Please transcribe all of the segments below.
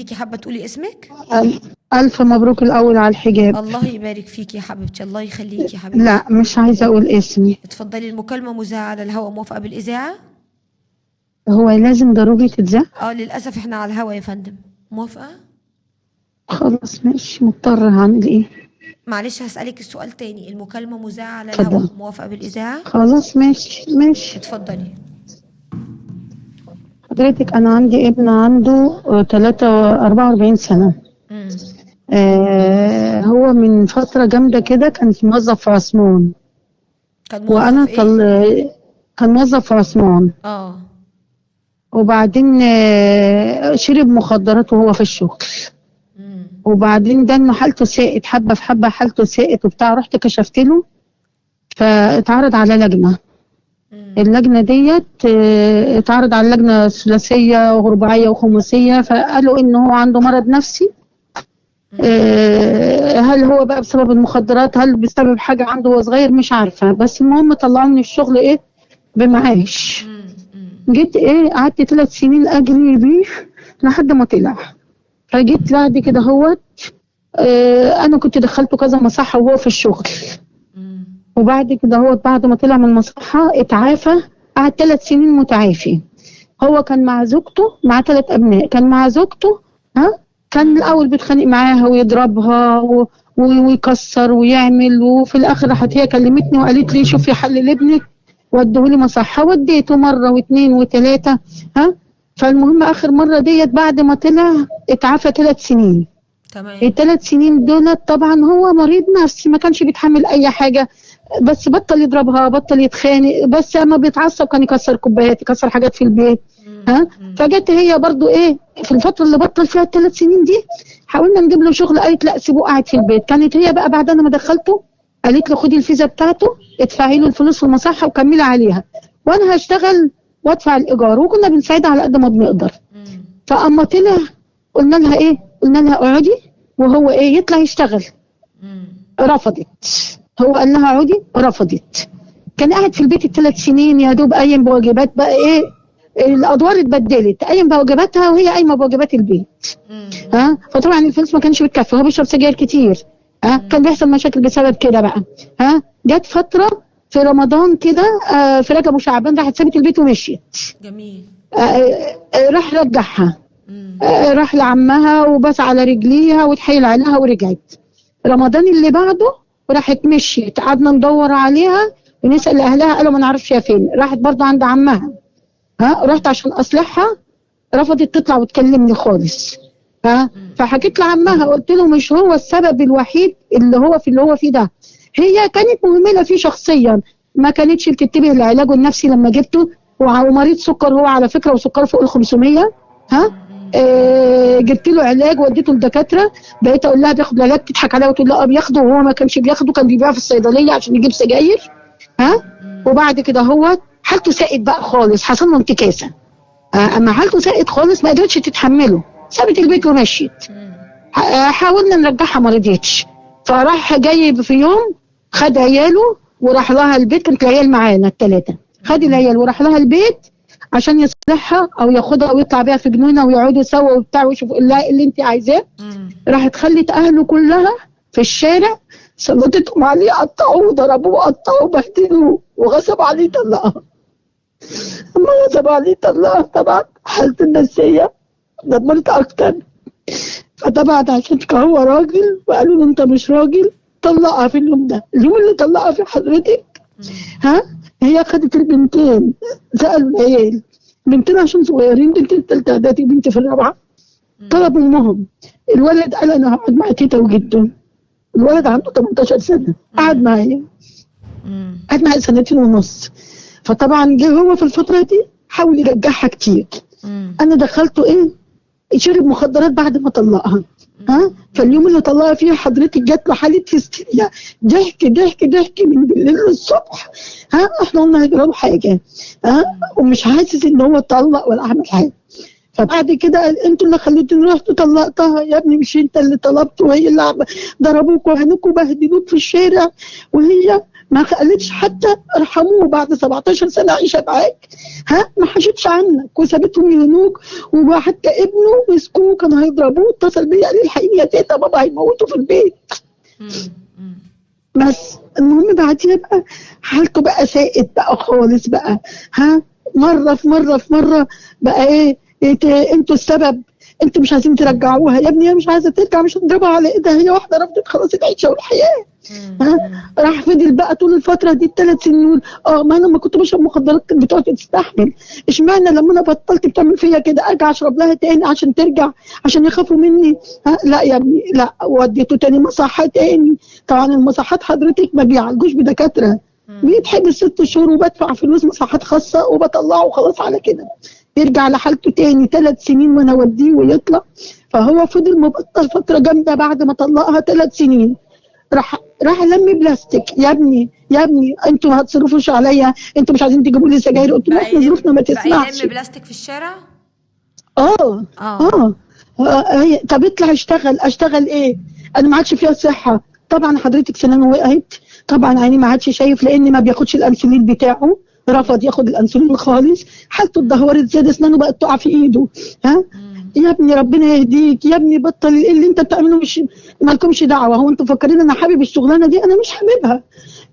فيكي حابة تقولي اسمك؟ ألف مبروك الأول على الحجاب. الله يبارك فيكي يا حبيبتي، الله يخليكي يا حبيبتي. لا مش عايزة أقول اسمي. اتفضلي، المكالمة مذاعة على الهوا، موافقة بالإذاعة؟ هو لازم ضروري تتذاع؟ اه للأسف احنا على الهوا يا فندم. موافقة؟ خلاص ماشي، مضطرة، هعمل ايه؟ معلش هسألك السؤال تاني، المكالمة مذاعة على الهوا، اتفضل. موافقة بالإذاعة؟ خلاص ماشي ماشي. اتفضلي. حضرتك أنا عندي ابن عنده 44 سنة. امم. هو من فترة جامدة كده كان موظف في عثمان. كان وأنا موظف ايه؟ كان موظف في عثمان. اه. وبعدين شرب مخدرات وهو في الشغل. امم. وبعدين ده انه حالته ساءت، حبه في حبه حالته ساءت وبتاع، رحت كشفت له. فاتعرض على لجنه. امم. اللجنه ديت اتعرض على لجنه ثلاثيه ورباعيه وخماسيه، فقالوا ان هو عنده مرض نفسي. هل هو بقى بسبب المخدرات، هل بسبب حاجه عنده وهو صغير، مش عارفه، بس المهم طلعوه من الشغل ايه، بمعاش. امم. جيت ايه، قعدت 3 سنين اجري بيه لحد ما طلع. فجيت بعد كده هو انا كنت دخلته كذا مصحه وهو في الشغل. امم. وبعد كده هو بعد ما طلع من المصحه اتعافى. قعد 3 سنين متعافي. هو كان مع زوجته، مع 3 ابناء، كان مع زوجته. ها. كان الاول بيتخانق معاها ويضربها ويكسر ويعمل، وفي الاخر راحت هي كلمتني وقالت لي شوفي حل لابنك. وديهولي مصحه، وديته مره واثنين وثلاثه. ها. فالمهم اخر مره ديت بعد ما طلع اتعافى 3 سنين. تمام. ال3 سنين دول طبعا هو مريض نفسي، ما كانش بيتحمل اي حاجه. بس بطل يضربها، بطل يتخانق، بس اما بيتعصب كان يكسر كوبايات، يكسر حاجات في البيت. ها. فجت هي برضو ايه، في الفتره اللي بطل فيها ال3 سنين دي حاولنا نجيب له شغل، قالت لا سيبوه قاعد في البيت. كانت هي بقى بعد انا ما دخلته قالت له خدي الفيزا بتاعته، ادفعي له الفلوس في المصحه وكملي عليها، وانا هشتغل وادفع الايجار، وكنا بنساعدها على قد ما بنقدر. فاما طلع قلنا لها ايه، قلنا لها اقعدي وهو ايه يطلع يشتغل. رفضت. هو قال لها اقعدي، رفضت. كان قاعد في البيت ال3 سنين يا دوب قايم بواجبات بقى ايه، الادوار اتبدلت، قايم بواجباتها وهي قايمه بواجبات البيت. ها. فطبعا الفلوس ما كانش بتكفي، هو بيشرب سجاير كتير. ها. كان بيحصل مشاكل بسبب كده بقى. ها. جت فتره في رمضان كده في رجب وشعبان راحت سابت البيت ومشيت. جميل. راح رجعها. راح لعمها وبس على رجليها وتحايل عليها ورجعت. رمضان اللي بعده راحت مشيت، قعدنا ندور عليها ونسأل أهلها قالوا ما نعرفش هي فين. راحت برضه عند عمها. ها. رحت عشان أصلحها، رفضت تطلع وتكلمني خالص. ها. فحكيت لعمها قلت له مش هو السبب الوحيد اللي هو فيه ده، هي كانت مهملة فيه شخصيا، ما كانتش بتتبه لعلاجه النفسي لما جبته. ومريض سكر هو على فكرة، وسكره فوق ال500. ها. جبت له علاج وديته لدكاتره. بقيت اقول لها بياخد علاج، تضحك عليا وتقول لا بياخده، وهو ما كانش بياخده، كان بيبيعه في الصيدليه عشان يجيب سجاير. ها. وبعد كده هو حالته ساءت بقى خالص، حصل له انتكاسه. اما حالته ساءت خالص ما قدرتش تتحمله، سابت البيت ومشيت. حاولنا نرجعها ما رضيتش. فراح جاي في يوم خد عياله وراح لها البيت، كانت العيال معانا ال3. خد العيال وراح لها البيت عشان يصلحها او ياخدها ويطلع بيها في جنينه ويقعدوا سوا وبتاع ويشوفوا اللي انت عايزاه. راحت خلت اهله كلها في الشارع، سلطتهم عليه، قطعوه وضربوه وقطعوه وبهدلوه وغصب عليه طلقها. اما غصب عليه طلقها طبعا حالته النفسيه دمرت اكتر. فطبعا عشان هو راجل وقالوا له انت مش راجل، طلقها في اليوم ده، اليوم اللي طلقها في حضرتك. ها. هي خدت البنتين، سالوا العيال، بنتين عشان صغيرين، بنت الثالثه اعدادي بنت في الرابعه، طلبوا امهم. الولد قال انا هقعد مع تيتا وجده. الولد عنده 18 سنه، قعد معايا، قعد معايا 2 سنين ونص. فطبعا جه هو في الفتره دي حاول يرجعها كتير. انا دخلته ايه، شرب مخدرات بعد ما طلقها. ها. فاليوم اللي طلقها فيه حضرتك جات له حاله هستيريا، ضحك ضحك ضحك من بالليل للصبح. ها. احنا قلنا هيجرى له حاجه. ها. ومش حاسس ان هو طلق ولا عمل حاجه. فبعد كده قال انتوا اللي خليتوني رحت طلقتها. يا ابني مش انت اللي طلبت، وهي اللي ضربوك وهنوك وبهدلوك في الشارع، وهي ما قالتش حتى ارحموه بعد 17 سنه عايشه معاك، ها ما حشتش عنك وسابتهم يهنوك. وحتى ابنه مسكوه كانوا هيضربوه، اتصل بيا قال لي الحقيني يا تيتا بابا هيموتوا في البيت. بس المهم بعديها بقى حالته بقى ساءت بقى خالص بقى، ها مره في مره في مره بقى إيه انتوا السبب، انتوا مش عايزين ترجعوها. يا ابني هي مش عايزه ترجع، مش هنضربها على ايدها، هي واحده رفضت خلاص العيشه والحياه. ها راح فضل بقى طول الفتره دي ال3 سنين يقول ما انا لما كنت بشرب مخدرات كانت بتقعد تستحمل، اشمعنى لما انا بطلت بتعمل فيا كده ارجع اشرب لها تاني عشان ترجع، عشان يخافوا مني. لا يا ابني لا، وديته تاني مصحه تاني. طبعا المصحات حضرتك ما بيعالجوش بدكاتره، بيتحبس 6 شهور وبدفع فلوس مصحات خاصه وبطلعه وخلاص على كده، يرجع لحالته تاني 3 سنين وانا اوديه ويطلع. فهو فضل مبطل فتره جامده بعد ما طلقها 3 سنين. راح لم بلاستيك. يا ابني يا ابني انتوا ما هتصرفوش عليا، انتوا مش عايزين تجيبوا لي سجاير. قلت له احنا ظروفنا ما بقى تسمحش. يلم بلاستيك في الشارع. اه اه طب اطلع اشتغل ايه؟ انا ما عادش فيها صحه. طبعا حضرتك سنانه وقعت، طبعا عيني ما عادش شايف لان ما بياخدش الانسولين بتاعه، رفض ياخد الانسولين خالص، حالته اتدهورت زاد، اسنانه بقت تقع في ايده. ها يا ابني ربنا يهديك يا ابني، بطل اللي انت بتعمله، مش مالكمش دعوه. هو انتوا مفكرين انا حابب الشغلانه دي؟ انا مش حاببها،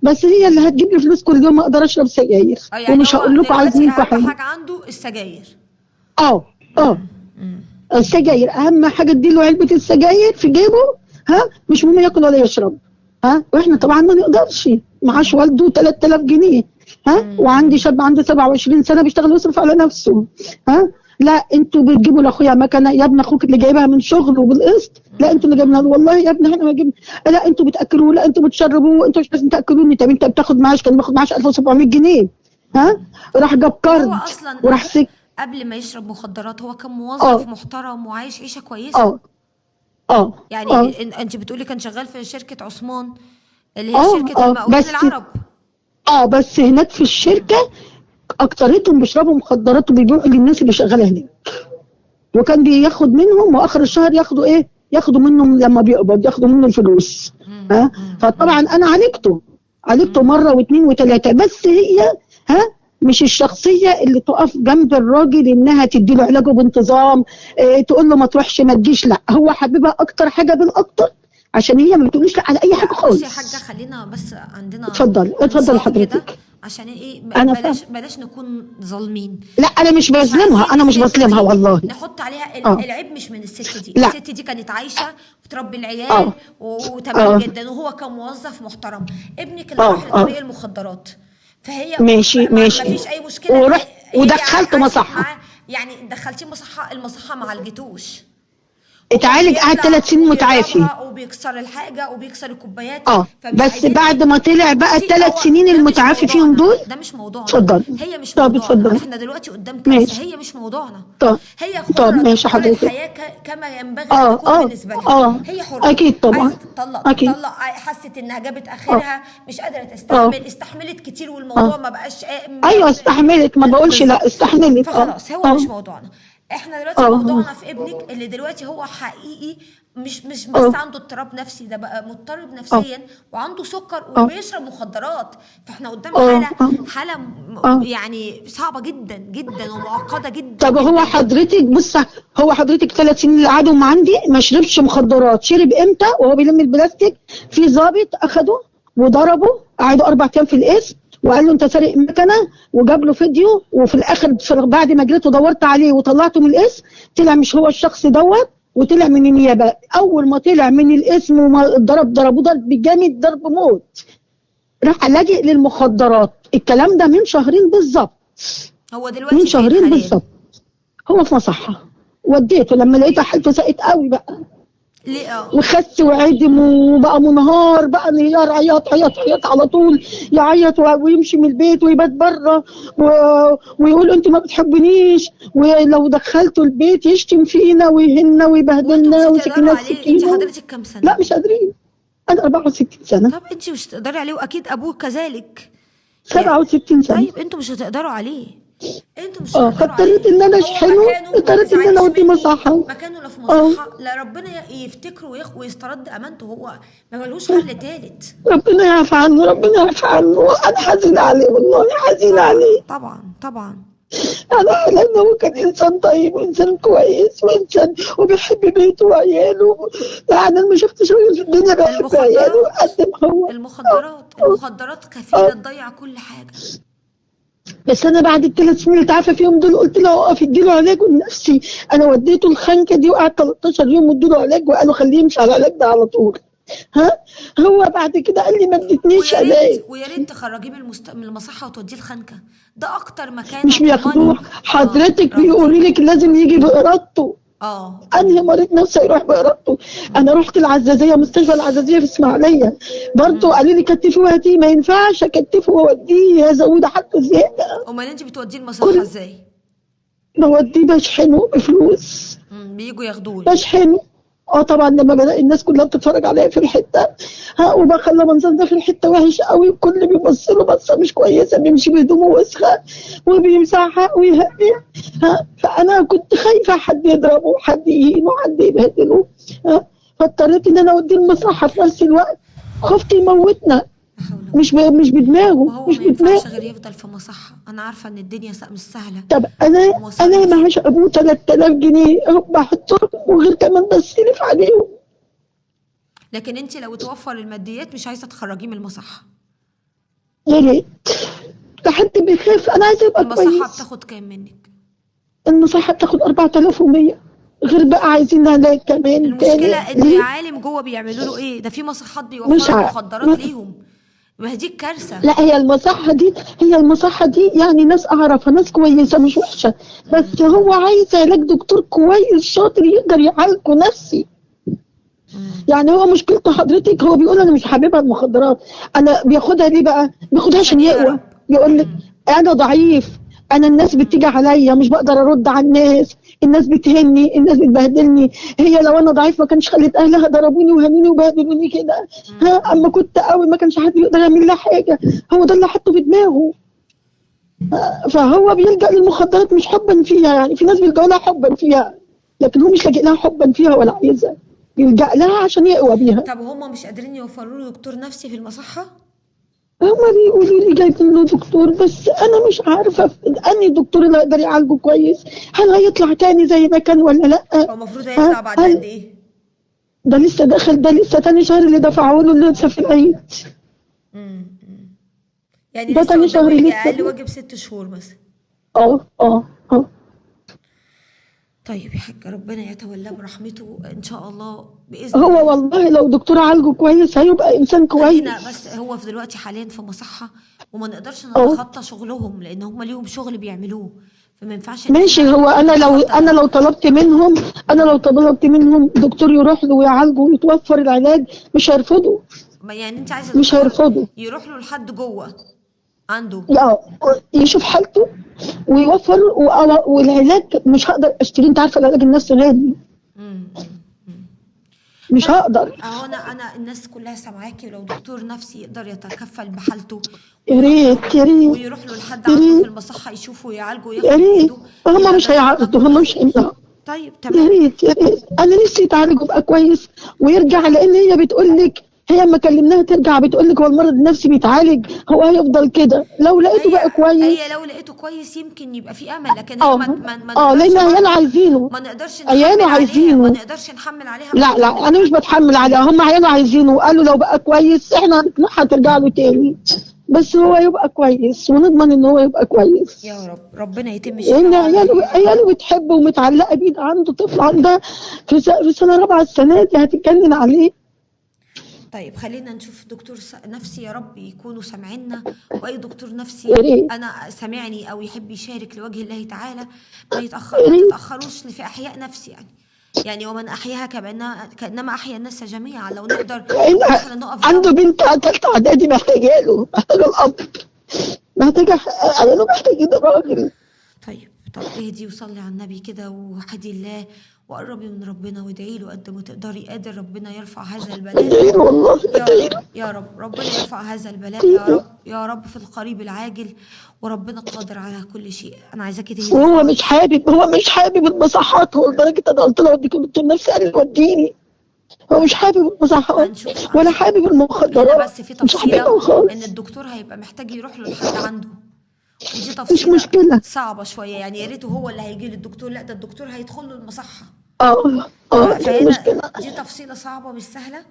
بس هي اللي هتجيب لي فلوس كل يوم، ما اقدر اشرب سجاير. يعني ومش هو هقول لكم عايز دلوقتي منكم اهم حاجه. حاجه عنده السجاير. اه اه السجاير اهم حاجه، تديله علبه السجاير في جيبه، ها مش مهم ياكل ولا يشرب. ها واحنا طبعا ما نقدرش، معاش والده 3000 جنيه. ها وعندي شاب عنده 27 سنه بيشتغل ويصرف على نفسه. ها لا انتوا بتجيبوا لاخويا مكنه، يا ابن اخوك اللي جايبها من شغله بالقسط، لا انتوا اللي جايبينها. والله يا ابني احنا ما جبنا، لا انتوا بتاكلوه، لا انتوا بتشربوه، انتوا مش لازم تاكلوني. طب انت بتاخد معاش؟ كان باخد معاش 1700 جنيه. ها راح جاب وهو كارد اصلا وراح سك. قبل ما يشرب مخدرات هو كان موظف محترم وعايش عيشه كويسه. اه اه يعني انت بتقولي كان شغال في شركه عثمان اللي هي شركه المقاولين بس العرب. بس هناك في الشركه اكتريتهم بيشربوا مخدرات وبيبيعوا للناس اللي شغاله هناك، وكان بياخد منهم واخر الشهر ياخدوا ايه؟ ياخدوا منهم لما بيقبض ياخدوا منه الفلوس. فطبعا انا عالجته مره واثنين وثلاثه. بس هي مش الشخصيه اللي تقف جنب الراجل انها تديله علاجه بانتظام، تقول له ما تروحش ما تجيش. لا هو حبيبها اكتر حاجه بالاكتر، عشان هي ما بتقوليش لا على اي حاجه خالص. بصي يا حاجه خلينا بس عندنا اتفضل حضرتك. عشان ايه انا بلاش نكون ظالمين. لا انا مش بظلمها، انا مش بظلمها والله. نحط عليها العيب مش من الست دي. لا. الست دي كانت عايشه وتربي العيال وتمام جدا، وهو كان موظف محترم. ابنك اللي راح لطريق المخدرات، فهي ماشي ما فيش اي مشكله. ورحت ودخلته مصحه، يعني دخلتيه مصحه، المصحه ما عالجتوش، اتعالج قعد 3 سنين متعافي، وبيكسر الحاجه وبيكسر الكوبايات. بس بعد ما طلع بقى ال3 سنين المتعافي فيهم دول. ده مش موضوعنا. اتفضل. هي مش موضوعنا. احنا دلوقتي قدام كارثه. هي مش موضوعنا. هي حره تختار الحياه كما ينبغي ان تكون بالنسبه لها. هي حره اكيد طبعا. عايزه تطلق حست انها جابت اخرها، مش قادره تستحمل. استحملت كتير والموضوع ما بقاش ايوه استحملت، ما بقولش لا استحملت. فخلاص هو مش موضوعنا. احنا دلوقتي موضوعنا في ابنك اللي دلوقتي هو حقيقي مش بس عنده اضطراب نفسي، ده بقى مضطرب نفسيا وعنده سكر وبيشرب مخدرات. فاحنا قدام حاله يعني صعبه جدا جدا ومعقده جدا. طب هو حضرتك بص، هو حضرتك 3 سنين اللي قعدهم عندي ما شربش مخدرات. شرب امتى؟ وهو بيلم البلاستيك في ضابط اخده وضربه، قعدوا 4 ايام في القسم وقال له انت سارق مكنه، وجاب له فيديو. وفي الاخر بعد ما جريت ودورت عليه وطلعته من القسم طلع مش هو الشخص دوت، وطلع من النيابه. اول ما طلع من القسم ضربوه ضرب جامد، ضرب موت، راح لاجئ للمخدرات. الكلام ده من شهرين بالظبط. هو دلوقتي من شهرين بالظبط هو في مصحه. وديته لما لقيته حالته ساءت قوي بقى، وخس وعدم وبقى منهار، بقى انهيار، عياط عياط عياط على طول، يعيط ويمشي من البيت ويبات بره ويقول انتوا ما بتحبونيش، ولو دخلته البيت يشتم فينا ويهنا ويبهدلنا ويسكننا السكينه. انت حضرتك كام سنه؟ لا مش قادرين، انا 64 سنه. طب انت مش هتقدري عليه، واكيد ابوك كذلك 67 سنه. طيب انتوا مش هتقدروا عليه. انتوا مش هتقدروا فاضطريت عليه. ان انا هو اشحنه، مكانه، ما اضطريت ان انا تزعليش اوديه مني، مصحة. مكانه لو في اه مصحة لا ربنا يفتكره ويسترد امانته، هو ما ملوش حل تالت. ربنا يعفى عنه، ربنا يعفى عنه. انا حزينة عليه والله، حزينة طبعا عليه. طبعا طبعا. انا لانه هو كان انسان طيب وانسان كويس وانسان وبيحب بيته وعياله. يعني انا ما شفتش راجل في الدنيا بيحب عياله المخدرات، قد ما هو. آه، المخدرات كفيلة آه. تضيع كل حاجة. بس انا بعد الثلاث سنين اللي اتعافى فيهم دول قلت له اقف اديله علاج نفسي. انا وديته الخنكه دي وقعد 13 يوم واديله علاج وقالوا خليه يمشي على العلاج ده على طول. ها. هو بعد كده قال لي ما ادتنيش ويا ريت علاج. ويا ريت تخرجيه من المصحة وتوديه الخنكة، ده أكتر مكان مش بياخدوه هتضمني. اه حضرتك، بيقولوا رافضينه. لك لازم يجي بارادته. انهي اه. مريض نفسي يروح بارادته؟ انا مم. رحت العزازيه، مستشفى العزازيه في اسماعيليه، برضه مم. قالوا لي كتفي وهاتيه. ما ينفعش اكتفه واوديه، ازود حتى زياده. امال انت بتوديه المصحة كل ازاي؟ بوديه بشحنه بفلوس، بيجوا ياخدوه. بشحنه. اه طبعا لما بلاقي الناس كلها بتتفرج عليا في الحته، ها، وبخلى منظر ده في الحته وحش قوي، الكل بيبص له بصه مش كويسه، بيمشي بهدومه وسخه وبيمسحها ويهدي. ها، فانا كنت خايفه حد يضربه، حد يهينه، حد يبهدله. ها، فاضطريت ان انا اوديه المصحه في نفس الوقت. خفت يموتنا. لا حول ولا قوة. مش بدماغه، وهو مش ما ينفعش بدماغه. غير يفضل في مصحة، انا عارفة ان الدنيا مش سهلة طب انا ومصاريف. معاش ابوه 3000 جنيه بحطهم، وغير كمان بصرف عليهم. لكن انت لو توفر الماديات مش عايزة تخرجيه من المصحة. يا ريت. ده حد بيخاف، انا عايزه يبقى المصحة كويس. بتاخد كام منك؟ النصيحه بتاخد 4100، غير بقى عايزين علاج كمان المشكلة تاني انه يا ليه. عالم جوه بيعملوا له ايه، ده في مصحات مش بيوفروا ع... المخدرات ما... ليهم. ما هي دي الكارثة. لا، هي المصحه دي يعني ناس اعرفها، ناس كويسه مش وحشه. بس هو عايز علاج دكتور كويس شاطر يقدر يعالجه نفسي. مم. يعني هو مشكلته حضرتك، هو بيقول انا مش حاببها المخدرات. انا بياخدها ليه بقى؟ بياخدها عشان عشان يقوى. يهرب. يقول لك مم. انا ضعيف، انا الناس بتيجي مم. عليا مش بقدر ارد على الناس، الناس بتهني، الناس بتبهدلني. هي لو انا ضعيف ما كانش خلت اهلها ضربوني وهنوني وبهدلوني كده. ها، اما مم. كنت قوي ما كانش حد يقدر يعمل لها حاجه. هو ده اللي حطه في دماغه. فهو بيلجأ للمخدرات مش حبا فيها، يعني في ناس بيلجأوا لها حبا فيها، لكن هو مش لاجئ لها حبا فيها ولا عايزها، يلجأ لها عشان يقوى بيها. طب هما مش قادرين يوفروا له دكتور نفسي في المصحة؟ هما بيقولوا لي جايبين له دكتور، بس انا مش عارفه انهي دكتور اللي هيقدر يعالجه كويس. هل هيطلع تاني زي ما كان ولا لا؟ هو المفروض هيطلع بعد قد هل ايه؟ ده لسه داخل، ده لسه تاني شهر اللي دفعوا له، اللي لسه في العيد. يعني ده لسه تاني قدامه شهر يجي لسه. اقل واجب 6 شهور مثلا. اه اه اه. طيب يا حاج، ربنا يتولاه برحمته ان شاء الله باذن هو الله. والله لو دكتور عالجه كويس هيبقى انسان خلينا كويس. بس، هو في دلوقتي حاليا في مصحة، وما نقدرش اه نتخطى شغلهم لان هم ليهم شغل بيعملوه، فما ينفعش ان ماشي. احنا هو نتخطى انا ده. لو طلبت منهم، دكتور يروح له ويعالجه ويتوفر العلاج، مش هيرفضوا. يعني انت عايزة مش دكتور هيرفضوا. يروح له لحد جوه عنده. لا، يشوف حالته ويوفر والعلاج مش هقدر اشتريه، انت عارفه العلاج النفسي غالي. مم. مم. مم. مش طيب هقدر. اهو انا الناس كلها سامعاكي، ولو دكتور نفسي يقدر يتكفل بحالته يا ويروح له، ريت يا ريت ويروح له لحد يا عنده في ريت المصحة يشوفه ويعالجه يا وياخد ريت. بإيده، هم يبقى مش ده هيعرضوا، تقدم هم مش كفاية. هيمنعوا. طيب يا تمام. ريت يا ريت، انا نفسي يتعالج ويبقى كويس يا ويرجع، رب. لان هي بتقول لك، هي لما كلمناها ترجع بتقول لك هو المرض النفسي بيتعالج، هو هيفضل كده لو لقيته هي بقى هي كويس. لو لقيته كويس يمكن يبقى في امل، لكن هي اه ما اه، لان نقدرش عياله برضو، عايزينه. ما نقدرش نحمل عياله عليها، ما عايزينه. نقدرش نحمل عليها لا اكتر لا، من انا مش حقها. بتحمل عليها، هم عياله عايزينه وقالوا لو بقى كويس احنا هنقنعها ترجع له تاني. بس هو يبقى كويس ونضمن ان هو يبقى كويس. يا رب ربنا يتم لان شفاعه على خير. عياله بتحبه ومتعلقه بيه. ده عنده طفل عندها في سنه رابعه السنه دي هتتجنن عليه. طيب خلينا نشوف دكتور نفسي، يا رب يكونوا سامعيننا، واي دكتور يا نفسي ريت انا سامعني او يحب يشارك لوجه الله تعالى، يا ما ريت. تتاخروش في احياء نفسي يعني ومن احياها كانما احيا الناس جميعا، لو نقدر ان لان احنا نقف عنده جنبه. بنت ثالثه اعدادي محتاجه له، محتاجه الاب، محتاجه عياله محتاجين الراجل. طيب طب اهدي وصلي على النبي كده ووحدي الله وقربي من ربنا وادعي له قد ما تقدري. قادر ربنا يرفع هذا البلاء. ادعي له والله، يا ادعي رب له. يا رب ربنا يرفع هذا البلاء يا رب يا رب في القريب العاجل، وربنا قادر على كل شيء. انا عايزاكي تهدي وهو مش خالص. حابب، هو مش حابب المصحات. هو لدرجة انا قلت له وديك دكتور نفسي، قال لي وديني. هو مش حابب المصحات ولا هنشوف حابب هنا، المخدرات، بس في مش تفصيلة حاببها ان خالص. الدكتور هيبقى محتاج يروح له لحد عنده، ودي مش تفصيلة مشكلة. صعبة شوية. يعني يا ريته هو اللي هيجي للدكتور، لا ده الدكتور هيدخل له المصحة. اه اه دي فهنا المشكلة. دي تفصيلة صعبة مش سهلة،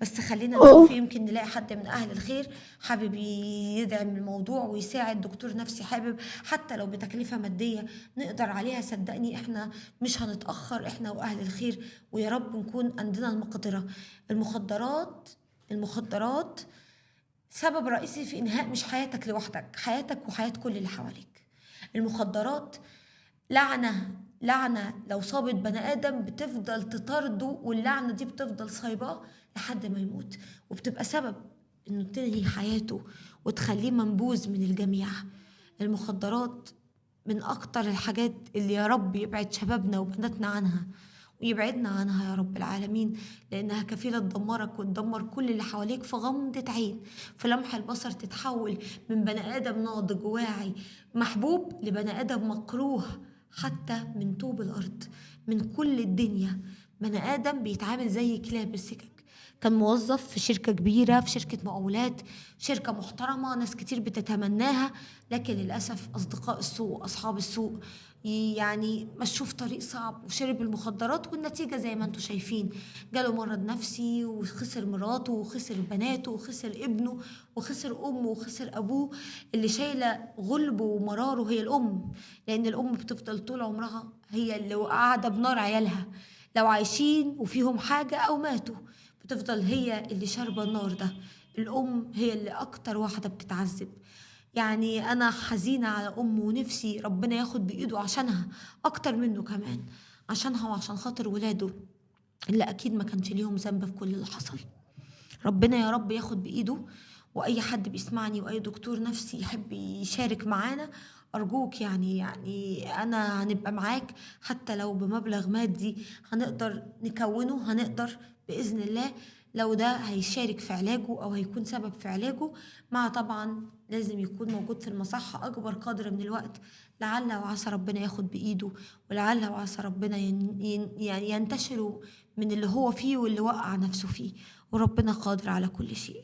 بس خلينا اه نشوف يمكن نلاقي حد من أهل الخير حابب يدعم الموضوع ويساعد دكتور نفسي، حابب حتى لو بتكلفة مادية نقدر عليها. صدقني احنا مش هنتأخر، احنا وأهل الخير، ويا رب نكون عندنا المقدرة. المخدرات سبب رئيسي في إنهاء مش حياتك لوحدك، حياتك وحياة كل اللي حواليك. المخدرات لعنة لو صابت بني آدم بتفضل تطارده، واللعنة دي بتفضل صايباه لحد ما يموت، وبتبقى سبب إنه تنهي حياته وتخليه منبوذ من الجميع. المخدرات من أكتر الحاجات اللي يا رب يبعد شبابنا وبناتنا عنها، ويبعدنا عنها يا رب العالمين، لأنها كفيلة تدمرك وتدمر كل اللي حواليك في غمضة عين، في لمح البصر تتحول من بني آدم ناضج واعي محبوب لبني آدم مكروه حتى من طوب الأرض، من كل الدنيا. بني آدم بيتعامل زي كلاب السكك. كان موظف في شركة كبيرة، في شركة مقاولات، شركة محترمة ناس كتير بتتمناها، لكن للأسف أصدقاء السوء أصحاب السوء يعني مشوه في طريق صعب وشرب المخدرات، والنتيجة زي ما انتم شايفين، جاله مرض نفسي وخسر مراته وخسر بناته وخسر ابنه وخسر أمه وخسر أبوه. اللي شايلة غلبه ومراره هي الأم، لأن الأم بتفضل طول عمرها هي اللي قاعدة بنار عيالها، لو عايشين وفيهم حاجة أو ماتوا بتفضل هي اللي شاربة النار ده. الأم هي اللي أكتر واحدة بتتعذب. يعني أنا حزينة على أم ونفسي ربنا ياخد بإيده عشانها أكتر منه كمان، عشانها وعشان خاطر ولاده اللي أكيد ما كانش ليهم ذنب في كل اللي حصل. ربنا يا رب ياخد بإيده. وأي حد بيسمعني وأي دكتور نفسي يحب يشارك معانا، أرجوك يعني أنا هنبقى معاك حتى لو بمبلغ مادي هنقدر نكونه، هنقدر بإذن الله. لو ده هيشارك في علاجه أو هيكون سبب في علاجه، مع طبعا لازم يكون موجود في المصحة أكبر قدر من الوقت، لعل وعسى ربنا ياخد بإيده، ولعل وعسى ربنا يعني ينتشله من اللي هو فيه واللي وقع نفسه فيه، وربنا قادر على كل شيء.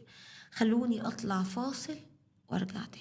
خلوني أطلع فاصل وأرجع تاني.